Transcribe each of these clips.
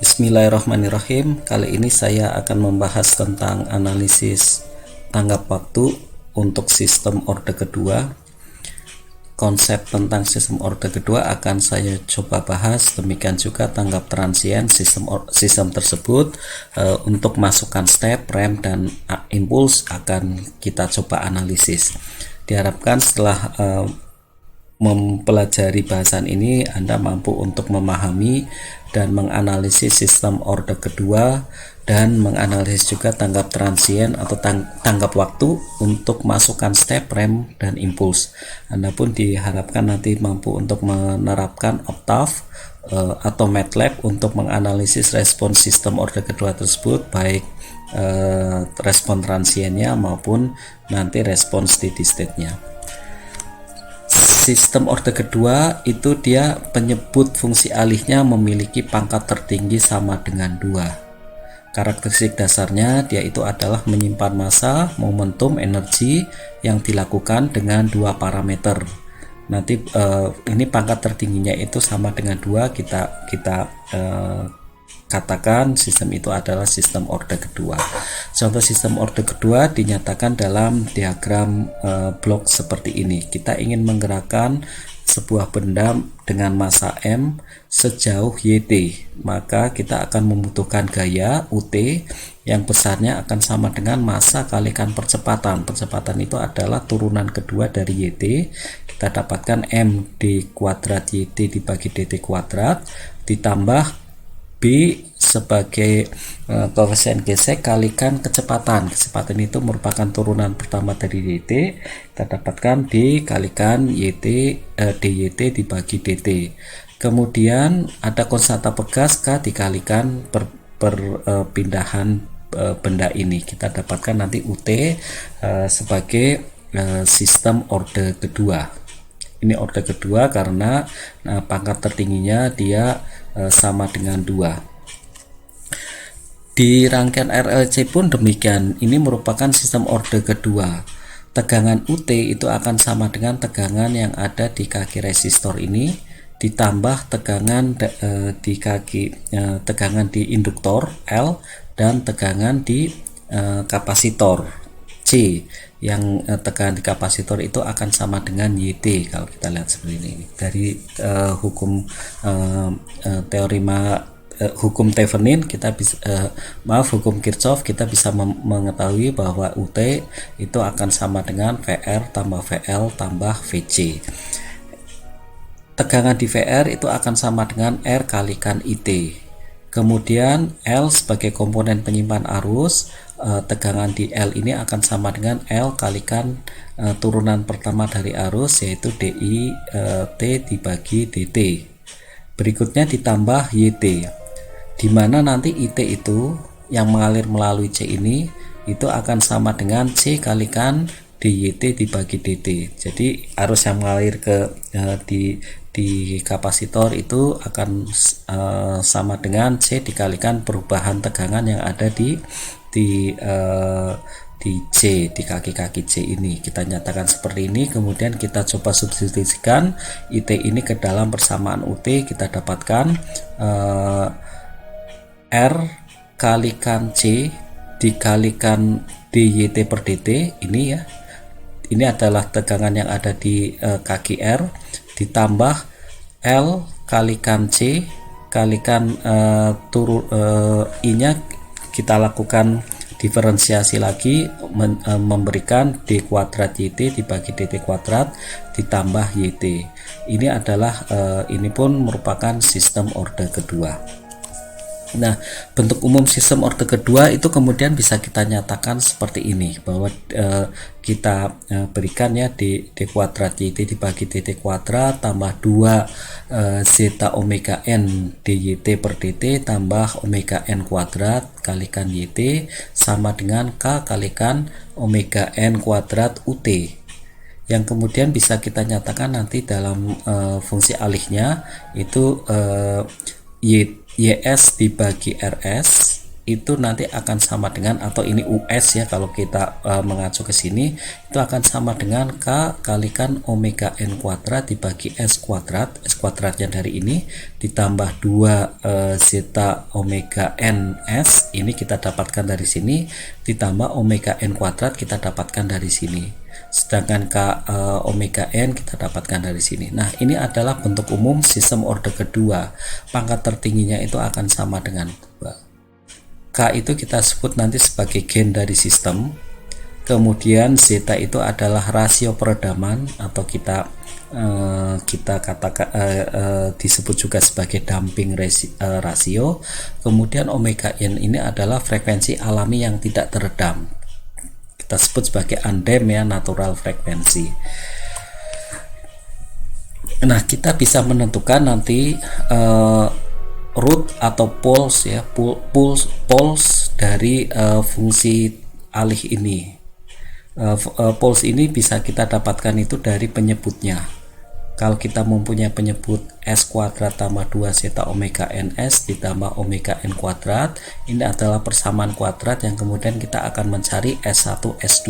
Bismillahirrahmanirrahim. Kali ini saya akan membahas tentang analisis tanggap waktu untuk sistem orde kedua. Konsep tentang sistem orde kedua akan saya coba bahas, demikian juga tanggap transien sistem tersebut. Untuk masukkan step, rem, dan impuls akan kita coba analisis. Diharapkan setelah mempelajari bahasan ini, Anda mampu untuk memahami dan menganalisis sistem orde kedua dan menganalisis juga tanggap transien atau tanggap waktu untuk masukkan step, rem, dan impuls. Anda pun diharapkan nanti mampu untuk menerapkan Octave atau MATLAB untuk menganalisis respon sistem orde kedua tersebut, baik respon transiennya maupun nanti respon steady state-nya. Sistem orde kedua itu dia penyebut fungsi alihnya memiliki pangkat tertinggi sama dengan 2. Karakteristik dasarnya dia itu adalah menyimpan massa, momentum, energi yang dilakukan dengan 2 parameter. Nanti ini pangkat tertingginya itu sama dengan 2, kita katakan sistem itu adalah sistem orde kedua. Contoh sistem orde kedua dinyatakan dalam diagram blok seperti ini. Kita ingin menggerakkan sebuah benda dengan massa M sejauh YT, maka kita akan membutuhkan gaya UT yang besarnya akan sama dengan massa kalikan percepatan. Percepatan itu adalah turunan kedua dari YT. Kita dapatkan M D kuadrat YT dibagi DT kuadrat ditambah B sebagai koefisien gesek kalikan kecepatan. Kecepatan itu merupakan turunan pertama dari YT. Kita dapatkan B kalikan YT DYT dibagi DT. Kemudian ada konstanta pegas K dikalikan perpindahan benda ini. Kita dapatkan nanti UT sebagai sistem orde kedua. Ini orde kedua karena pangkat tertingginya dia sama dengan 2. Di rangkaian RLC pun demikian. Ini merupakan sistem orde kedua. Tegangan UT itu akan sama dengan tegangan yang ada di kaki resistor ini ditambah tegangan di kaki tegangan di induktor L dan tegangan di kapasitor C. Yang tegangan di kapasitor itu akan sama dengan YT kalau kita lihat seperti ini. Dari hukum hukum Thevenin kita bisa hukum Kirchhoff kita bisa mengetahui bahwa UT itu akan sama dengan VR tambah VL tambah VC. Tegangan di VR itu akan sama dengan R kalikan IT. Kemudian L sebagai komponen penyimpan arus, tegangan di L ini akan sama dengan L kalikan turunan pertama dari arus, yaitu DI T dibagi DT. Berikutnya ditambah YT, di mana nanti IT itu yang mengalir melalui C ini itu akan sama dengan C kalikan DYT dibagi DT. Jadi arus yang mengalir ke di kapasitor itu akan sama dengan C dikalikan perubahan tegangan yang ada di C, di kaki-kaki C ini. Kita nyatakan seperti ini, kemudian kita coba substitusikan IT ini ke dalam persamaan UT. Kita dapatkan R kalikan C dikalikan DYT per DT ini ya. Ini adalah tegangan yang ada di kaki R ditambah L kalikan C kalikan I-nya kita lakukan diferensiasi lagi memberikan D kuadrat YT dibagi DT kuadrat ditambah YT. Ini adalah ini pun merupakan sistem orde kedua. Nah, bentuk umum sistem orde kedua itu kemudian bisa kita nyatakan seperti ini, bahwa kita berikan ya D kuadrat YT dibagi DT kuadrat tambah 2 zeta omega n DYT per DT tambah omega n kuadrat kalikan YT sama dengan K kalikan omega n kuadrat UT, yang kemudian bisa kita nyatakan nanti dalam fungsi alihnya itu YS dibagi RS itu nanti akan sama dengan, atau ini US ya kalau kita mengacu ke sini, itu akan sama dengan K kalikan omega n kuadrat dibagi S kuadrat. S kuadratnya dari ini ditambah 2 zeta omega n S, ini kita dapatkan dari sini, ditambah omega n kuadrat kita dapatkan dari sini, sedangkan K omega n kita dapatkan dari sini. Nah, ini adalah bentuk umum sistem order kedua. Pangkat tertingginya itu akan sama dengan 2. K itu kita sebut nanti sebagai gen dari sistem. Kemudian zeta itu adalah rasio peredaman, atau kita katakan disebut juga sebagai damping rasio. Kemudian omega n ini adalah frekuensi alami yang tidak teredam, kita sebut sebagai undammed ya, natural frekuensi. Nah, kita bisa menentukan nanti root atau poles ya, poles dari fungsi alih ini. Poles ini bisa kita dapatkan itu dari penyebutnya. Kalau kita mempunyai penyebut S kuadrat tambah 2 zeta omega ns ditambah omega n kuadrat, ini adalah persamaan kuadrat yang kemudian kita akan mencari S1 S2.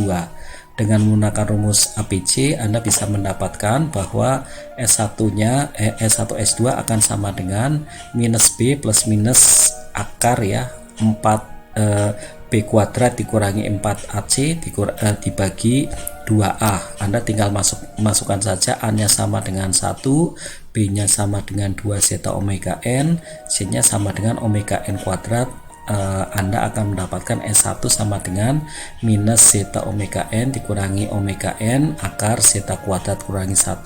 Dengan menggunakan rumus ABC, Anda bisa mendapatkan bahwa S1-nya S1 S2 akan sama dengan minus B plus minus akar ya 4 B kuadrat dikurangi 4AC dibagi 2A. Anda tinggal masukkan saja, A-nya sama dengan 1, B-nya sama dengan 2 zeta omega n, C-nya sama dengan omega n kuadrat. Anda akan mendapatkan S1 sama dengan minus zeta omega n dikurangi omega n akar zeta kuadrat kurangi 1,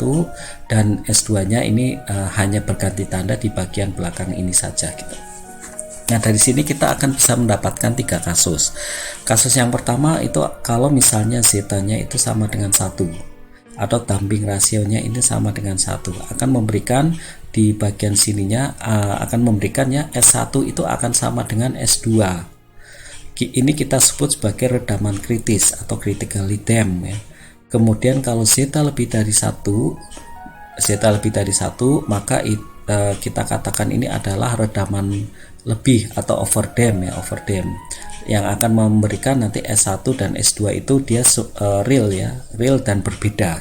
dan S2 nya ini hanya berganti tanda di bagian belakang ini saja gitu. Nah, dari sini kita akan bisa mendapatkan 3 kasus. Kasus yang pertama itu kalau misalnya zetanya itu sama dengan 1, atau damping rasionya ini sama dengan 1, akan memberikan di bagian sininya akan memberikannya S1 itu akan sama dengan S2. Ini kita sebut sebagai redaman kritis atau critically damped ya. Kemudian kalau zeta lebih dari 1, maka kita katakan ini adalah redaman lebih atau overdamp ya, overdamp, yang akan memberikan nanti S1 dan S2 itu dia real ya, real dan berbeda.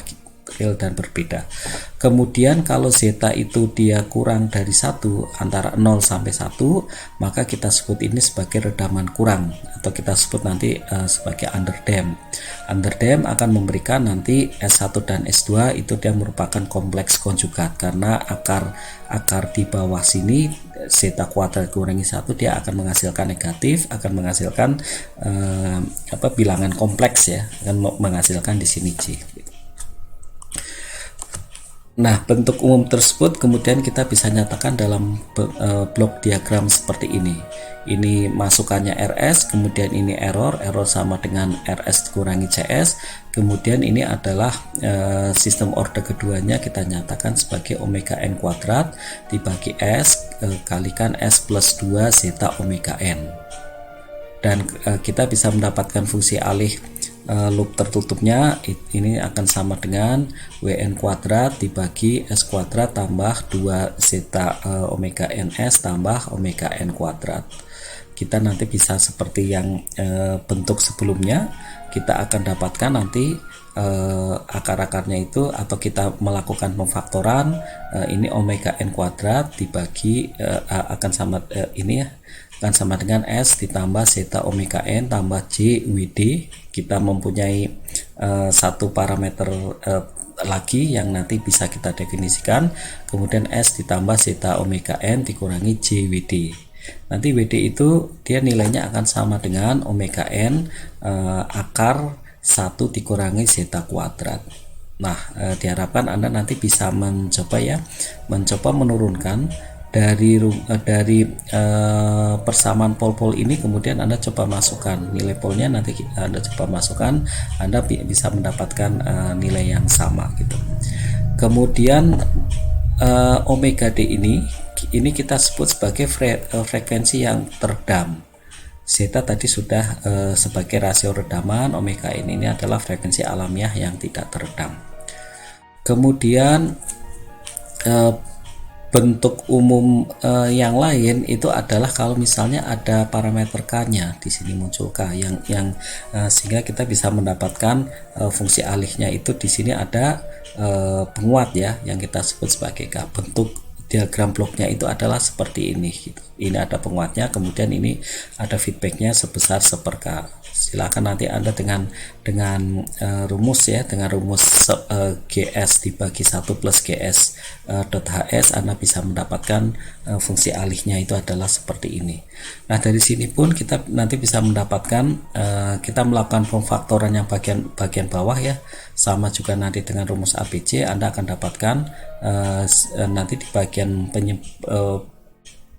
Kemudian kalau zeta itu dia kurang dari 1, antara 0 sampai 1, maka kita sebut ini sebagai redaman kurang, atau kita sebut nanti sebagai underdamped. Underdamped akan memberikan nanti S1 dan S2 itu dia merupakan kompleks konjugat, karena akar di bawah sini zeta kuadrat kurangi 1 dia akan menghasilkan negatif, akan menghasilkan bilangan kompleks ya, akan menghasilkan di sini J. Nah, bentuk umum tersebut kemudian kita bisa nyatakan dalam blok diagram seperti ini. Ini masukannya RS, kemudian ini error sama dengan RS dikurangi CS, kemudian ini adalah sistem order keduanya kita nyatakan sebagai omega n kuadrat dibagi S kalikan S plus 2 zeta omega n. Dan kita bisa mendapatkan fungsi alih loop tertutupnya ini akan sama dengan WN kuadrat dibagi S kuadrat tambah 2 zeta omega ns tambah omega n kuadrat. Kita nanti bisa seperti yang bentuk sebelumnya, kita akan dapatkan nanti akar-akarnya itu, atau kita melakukan pemfaktoran, ini omega n kuadrat dibagi akan sama ini ya, akan sama dengan S ditambah zeta omega n tambah J WD. Kita mempunyai satu parameter lagi yang nanti bisa kita definisikan, kemudian S ditambah zeta omega n dikurangi J WD. Nanti WD itu dia nilainya akan sama dengan omega n akar 1 dikurangi zeta kuadrat. Nah, diharapkan Anda nanti bisa mencoba menurunkan dari persamaan pol-pol ini, kemudian Anda coba masukkan nilai polnya, nanti Anda coba masukkan, Anda bisa mendapatkan nilai yang sama gitu. Kemudian omega D ini kita sebut sebagai frekuensi yang teredam. Zeta tadi sudah sebagai rasio redaman, omega n ini adalah frekuensi alamiah yang tidak teredam. Kemudian bentuk umum yang lain itu adalah kalau misalnya ada parameter K-nya di sini muncul K yang sehingga kita bisa mendapatkan fungsi alihnya itu di sini ada penguat ya yang kita sebut sebagai K. Bentuk diagram bloknya itu adalah seperti ini gitu. Ini ada penguatnya, kemudian ini ada feedbacknya sebesar 1/K. Silakan nanti Anda dengan rumus ya, dengan rumus GS dibagi 1 plus GS .HS Anda bisa mendapatkan fungsi alihnya itu adalah seperti ini. Nah, dari sini pun kita nanti bisa mendapatkan kita melakukan pemfaktoran yang bagian bawah ya. Sama juga nanti dengan rumus ABC Anda akan dapatkan nanti di bagian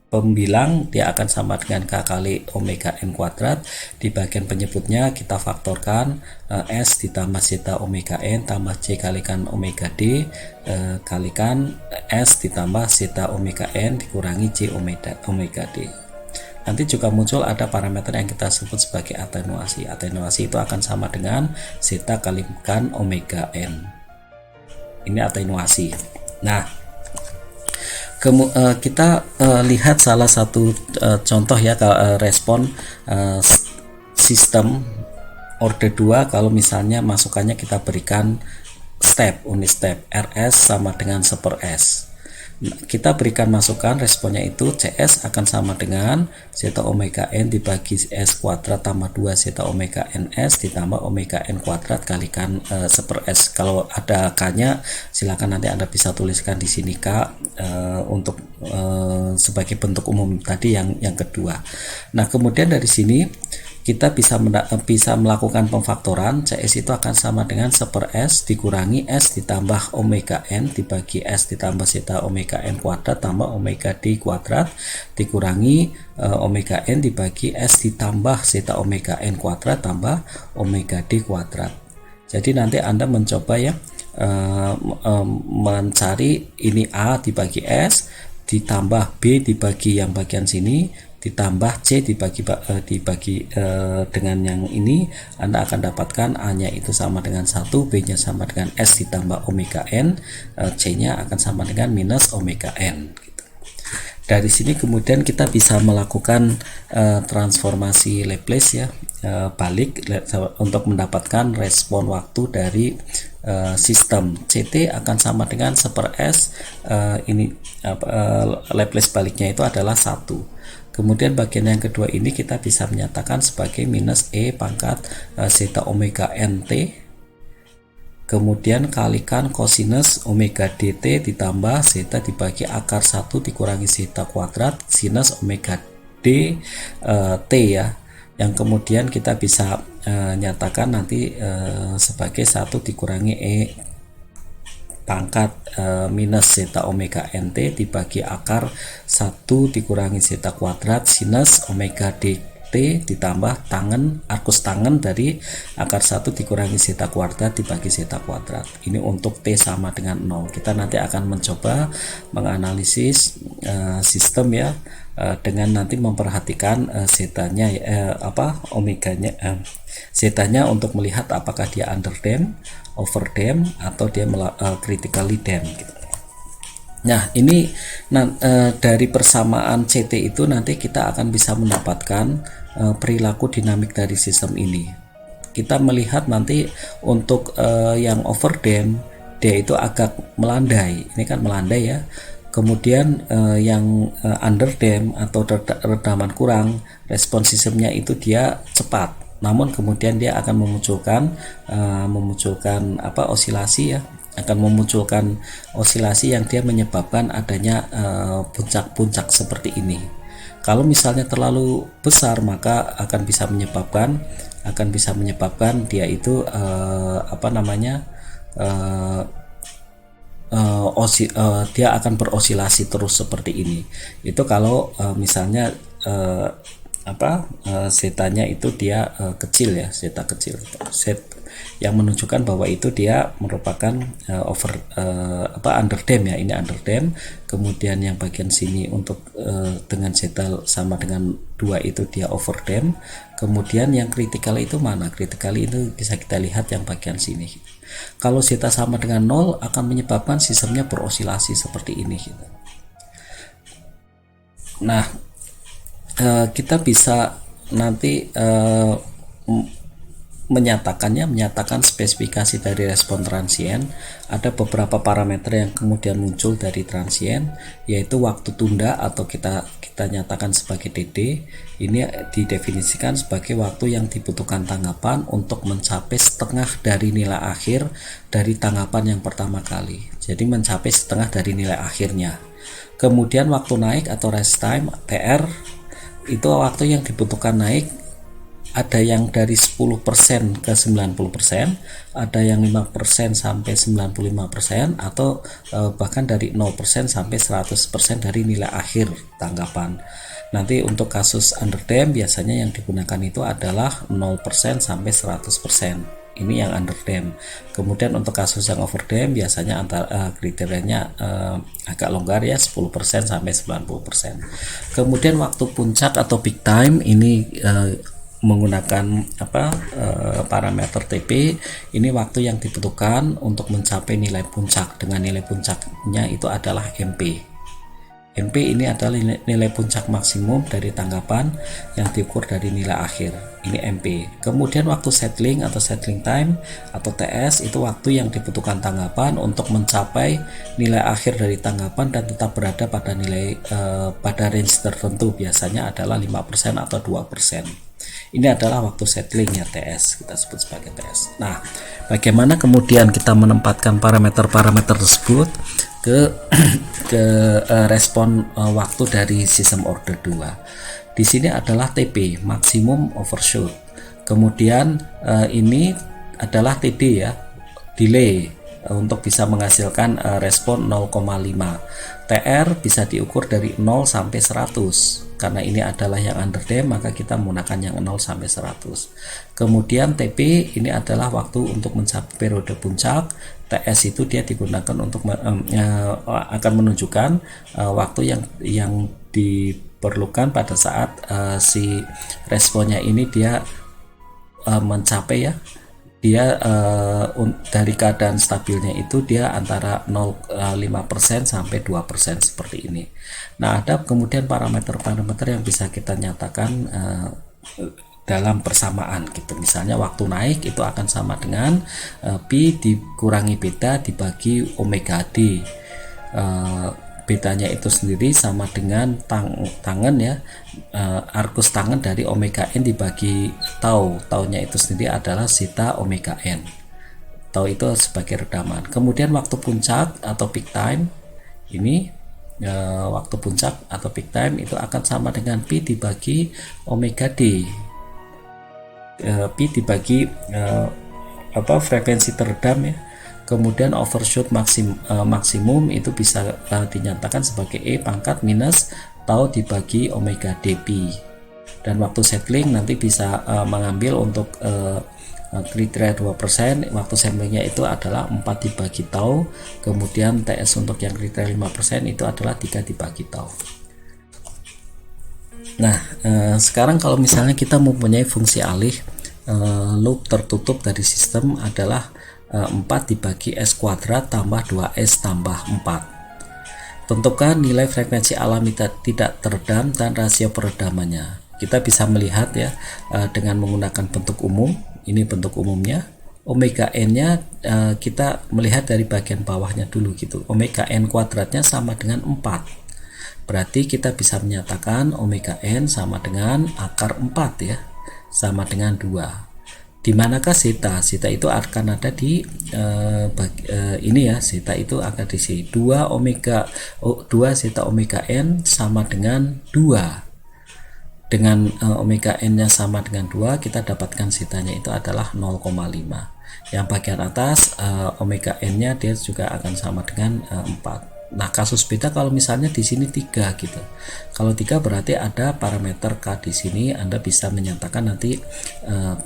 pembilang dia akan sama dengan K kali omega n kuadrat. Di bagian penyebutnya kita faktorkan S ditambah zeta omega n tambah C kalikan omega D kalikan S ditambah zeta omega n dikurangi C omega D. Nanti juga muncul ada parameter yang kita sebut sebagai atenuasi. Atenuasi itu akan sama dengan zeta kalikan omega n. Ini atenuasi. Nah, kita lihat salah satu contoh ya respon sistem order 2 kalau misalnya masukannya kita berikan unit step RS sama dengan 1/S. Kita berikan masukan responnya itu CS akan sama dengan zeta omega n dibagi S kuadrat tambah 2 zeta omega ns ditambah omega n kuadrat kalikan 1/S. Kalau ada K-nya silakan nanti Anda bisa tuliskan di sini K untuk sebagai bentuk umum tadi yang kedua. Nah, kemudian dari sini kita bisa melakukan pemfaktoran. CS itu akan sama dengan 1/S dikurangi S ditambah omega n dibagi S ditambah zeta omega n kuadrat tambah omega D kuadrat dikurangi omega n dibagi S ditambah zeta omega n kuadrat tambah omega D kuadrat. Jadi nanti Anda mencoba ya mencari ini A dibagi S ditambah B dibagi yang bagian sini ditambah C dibagi dengan yang ini, Anda akan dapatkan A-nya itu sama dengan 1, B-nya sama dengan S ditambah omega n, C-nya akan sama dengan minus omega n gitu. Dari sini kemudian kita bisa melakukan transformasi Laplace ya, balik untuk mendapatkan respon waktu dari sistem. CT akan sama dengan 1/S, ini Laplace baliknya itu adalah 1. Kemudian bagian yang kedua ini kita bisa menyatakan sebagai minus E pangkat zeta omega nt kemudian kalikan kosinus omega dt ditambah zeta dibagi akar 1 dikurangi zeta kuadrat sinus omega d t ya, yang kemudian kita bisa nyatakan nanti sebagai 1 dikurangi E pangkat minus zeta omega nt dibagi akar 1 dikurangi zeta kuadrat sinus omega dt ditambah arkus tangen dari akar 1 dikurangi zeta kuadrat dibagi zeta kuadrat. Ini untuk T sama dengan 0. Kita nanti akan mencoba menganalisis sistem ya dengan nanti memperhatikan zetanya omeganya zetanya untuk melihat apakah dia underdamped, overdamped atau dia critically damped gitu. Nah, ini dari persamaan CT itu nanti kita akan bisa mendapatkan perilaku dinamik dari sistem ini. Kita melihat nanti untuk yang overdamped dia itu agak melandai. Ini kan melandai ya. Kemudian yang underdamped atau redaman kurang, respon sistemnya itu dia cepat. Namun kemudian dia akan memunculkan osilasi ya, akan memunculkan osilasi yang dia menyebabkan adanya puncak-puncak seperti ini. Kalau misalnya terlalu besar maka akan bisa menyebabkan dia itu dia akan berosilasi terus seperti ini. Itu kalau misalnya zetanya itu dia kecil ya, zeta kecil, yang menunjukkan bahwa itu dia merupakan underdamped ya, ini underdamped. Kemudian yang bagian sini untuk dengan zeta sama dengan 2 itu dia overdamped. Kemudian yang kritikal itu mana? Kritikal itu bisa kita lihat yang bagian sini. Kalau zeta sama dengan 0 akan menyebabkan sistemnya berosilasi seperti ini gitu. Nah, kita bisa nanti menyatakan spesifikasi dari respon transien. Ada beberapa parameter yang kemudian muncul dari transien, yaitu waktu tunda atau kita nyatakan sebagai DD. Ini didefinisikan sebagai waktu yang dibutuhkan tanggapan untuk mencapai setengah dari nilai akhir dari tanggapan yang pertama kali. Jadi mencapai setengah dari nilai akhirnya. Kemudian waktu naik atau rest time TR, itu waktu yang dibutuhkan naik, ada yang dari 10% ke 90%, ada yang 5% sampai 95%, atau bahkan dari 0% sampai 100% dari nilai akhir tanggapan. Nanti untuk kasus underdam biasanya yang digunakan itu adalah 0% sampai 100%. Ini yang underdam. Kemudian untuk kasus yang overdam biasanya kriterianya agak longgar ya, 10% sampai 90%. Kemudian waktu puncak atau peak time ini menggunakan parameter TP. Ini waktu yang dibutuhkan untuk mencapai nilai puncak, dengan nilai puncaknya itu adalah MP. MP ini adalah nilai puncak maksimum dari tanggapan yang diukur dari nilai akhir. Ini MP. Kemudian waktu settling atau settling time atau TS itu waktu yang dibutuhkan tanggapan untuk mencapai nilai akhir dari tanggapan dan tetap berada pada nilai pada range tertentu, biasanya adalah 5% atau 2%. Ini adalah waktu settling ya, TS, kita sebut sebagai TS. Nah, bagaimana kemudian kita menempatkan parameter-parameter tersebut ke respon waktu dari sistem order 2. Di sini adalah TP, maksimum overshoot. Kemudian ini adalah TD ya, delay, untuk bisa menghasilkan respon 0,5. TR bisa diukur dari 0 sampai 100. Karena ini adalah yang underdam, maka kita menggunakan yang 0 sampai 100. Kemudian TP ini adalah waktu untuk mencapai periode puncak. TS itu dia digunakan untuk akan menunjukkan waktu yang diperlukan pada saat si responnya ini dia mencapai ya, dia dari keadaan stabilnya itu dia antara 0,5% sampai 2% seperti ini. Nah, ada kemudian parameter-parameter yang bisa kita nyatakan dalam persamaan gitu. Misalnya waktu naik itu akan sama dengan pi dikurangi beta dibagi omega d. Betanya itu sendiri sama dengan tangan ya, arkus tangan dari omega n dibagi tau. Taunya itu sendiri adalah zeta omega n. Tau itu sebagai redaman. Kemudian waktu puncak atau peak time ini, waktu puncak atau peak time itu akan sama dengan pi dibagi omega d. Pi dibagi frekuensi teredam ya. Kemudian overshoot maksimum itu bisa dinyatakan sebagai E pangkat minus tau dibagi omega dp. Dan waktu settling nanti bisa mengambil untuk kriteria 2%, waktu samplingnya itu adalah 4 dibagi tau. Kemudian TS untuk yang kriteria 5% itu adalah 3 dibagi tau. Nah, sekarang kalau misalnya kita mempunyai fungsi alih, loop tertutup dari sistem adalah 4 dibagi S kuadrat tambah 2S tambah 4. Tentukan nilai frekuensi alami tidak teredam dan rasio peredamannya. Kita bisa melihat ya dengan menggunakan bentuk umum. Ini bentuk umumnya. Omega n-nya kita melihat dari bagian bawahnya dulu gitu. Omega n kuadratnya sama dengan 4. Berarti kita bisa menyatakan omega n sama dengan akar 4 ya. Sama dengan 2. Di manakah zeta? Zeta itu akan ada di ini ya, zeta itu akan di sini. 2 zeta omega n sama dengan 2. Dengan omega n-nya sama dengan 2, kita dapatkan zetanya itu adalah 0,5. Yang bagian atas omega n-nya dia juga akan sama dengan 4. Nah, kasus beta kalau misalnya di sini 3 gitu. Kalau 3 berarti ada parameter K di sini, Anda bisa menyatakan nanti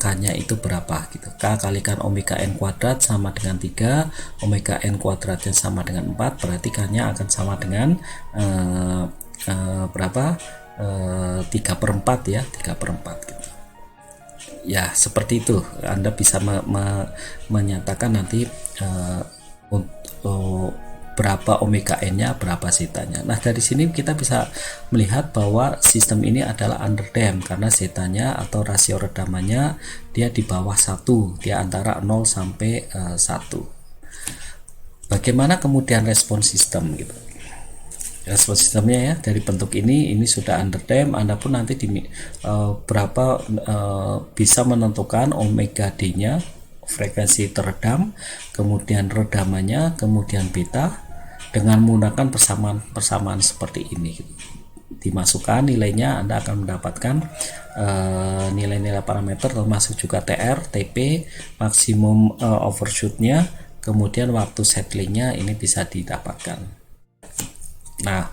K-nya itu berapa gitu. K kalikan omega n kuadrat sama dengan 3, omega n kuadratnya sama dengan 4, berarti K-nya akan sama dengan berapa? 3/4 ya, 3/4 gitu. Ya, seperti itu. Anda bisa menyatakan nanti untuk berapa omega n-nya, berapa zetanya. Nah, dari sini kita bisa melihat bahwa sistem ini adalah underdamped karena zetanya atau rasio redamannya dia di bawah 1, dia antara 0 sampai 1. Bagaimana kemudian respon sistem gitu? Respon sistemnya ya, dari bentuk ini sudah underdamped. Anda pun nanti berapa bisa menentukan omega D-nya, frekuensi teredam, kemudian redamannya, kemudian beta dengan menggunakan persamaan seperti ini. Dimasukkan nilainya, Anda akan mendapatkan nilai-nilai parameter termasuk juga TR, TP, maksimum overshootnya, kemudian waktu settlingnya ini bisa didapatkan. Nah,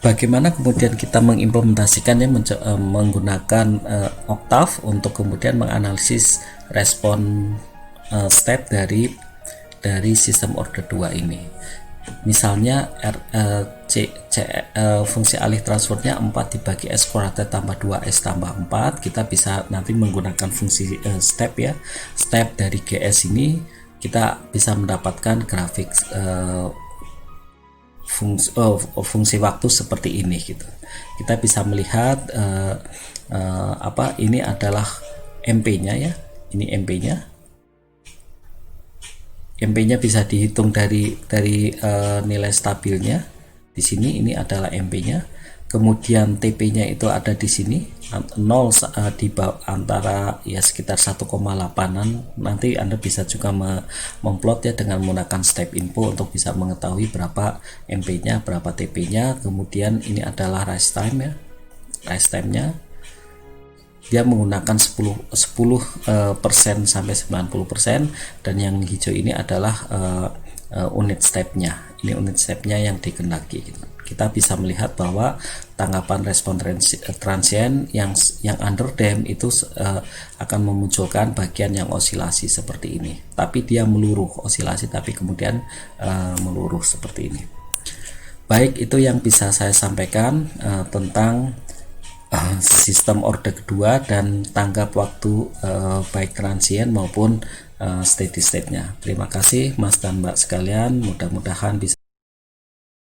bagaimana kemudian kita mengimplementasikannya menggunakan Octave untuk kemudian menganalisis respon step dari sistem order 2 ini. Misalnya fungsi alih transfernya 4 dibagi S kuadrat tambah 2S tambah 4, kita bisa nanti menggunakan fungsi step ya. Step dari GS ini kita bisa mendapatkan grafik fungsi waktu seperti ini gitu. Kita bisa melihat ini adalah MP-nya ya. Ini MP-nya. MP-nya bisa dihitung dari nilai stabilnya. Di sini ini adalah MP-nya. Kemudian TP-nya itu ada di sini 0 di bawah antara ya sekitar 1,8an. Nanti Anda bisa juga memplot ya dengan menggunakan step info untuk bisa mengetahui berapa MP-nya, berapa TP-nya. Kemudian ini adalah rise time ya. Rise time-nya dia menggunakan 10% sampai 90%, dan yang hijau ini adalah unit stepnya. Ini unit stepnya yang dikehendaki gitu. Kita bisa melihat bahwa tanggapan respon transient yang underdamped itu akan memunculkan bagian yang osilasi seperti ini, tapi dia meluruh, osilasi tapi kemudian meluruh seperti ini. Baik, itu yang bisa saya sampaikan tentang sistem order kedua dan tanggap waktu baik transient maupun steady state-nya. Terima kasih Mas dan Mbak sekalian, mudah-mudahan bisa